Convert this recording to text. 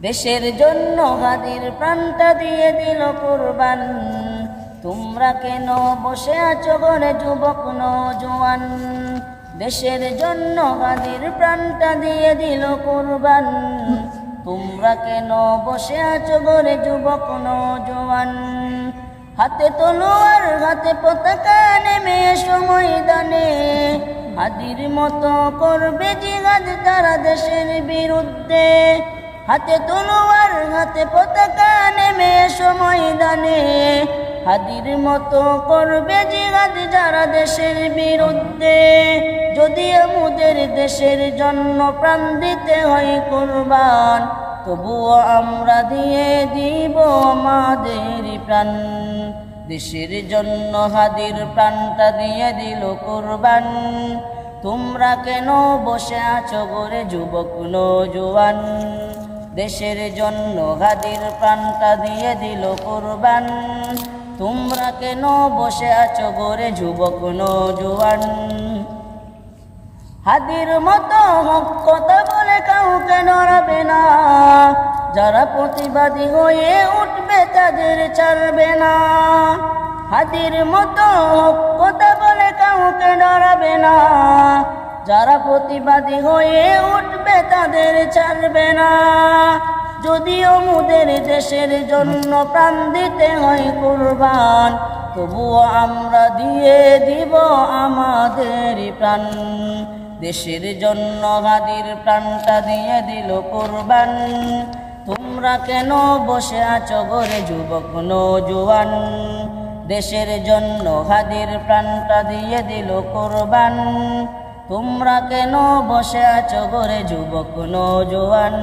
দেশের জন্য হাদির প্রাণটা দিয়ে দিল কুরবান। তোমরা কেন বসে আছো ঘরে যুবক নওজোয়ান? দেশের জন্য হাদির প্রাণটা দিয়ে দিল কুরবান। তোমরা কেন বসে আছো ঘরে যুবক নওজোয়ান? হাতে তলোয়ার হাতে পতাকা নেমে এসো ময়দানে, হাদির মতো করবে জিহাদ তারা দেশের বিরুদ্ধে। হাতে তলোয়ার হাতে পতাকা নেমে এসো ময়দানে, হাদির মতো করবে জিহাদ যারা দেশের বিরুদ্ধে। যদি আমাদের দেশের জন্য প্রাণ দিতে হয় কুরবান, তবুও আমরা দিয়ে দিব আমাদের প্রাণ। দেশের জন্য হাদির প্রাণটা দিয়ে দিল কুরবান। তোমরা কেন বসে আছো ঘরে যুবক নওজোয়ান? দেশের জন্য হাদির প্রাণটা দিয়ে দিল কুরবান। তোমরা কেন বসে আছো ঘরে যুবক নওজোয়ান? হাদির মতো হক কথা বলে কাউকে ডরাবে না, যারা প্রতিবাদী হয়ে উঠবে তাদের ছাড়বে না। হাদির মতো হক কথা বলে কাউকে ডরাবে না, যারা প্রতিবাদী হয়ে উঠবে তাদের ছাড়বে না। যদিও মোদের দেশের জন্য প্রাণ দিতে হয় কুরবান, তবুও আমরা দিয়ে দিব আমাদের প্রাণ। দেশের জন্য হাদির প্রাণটা দিয়ে দিল কুরবান। তোমরা কেন বসে আছো ঘরে যুবক নওজোয়ান? দেশের জন্য হাদির প্রাণটা দিয়ে দিল কুরবান। তোমরা কেন বসে আছো ঘরে যুবক নওজোয়ান?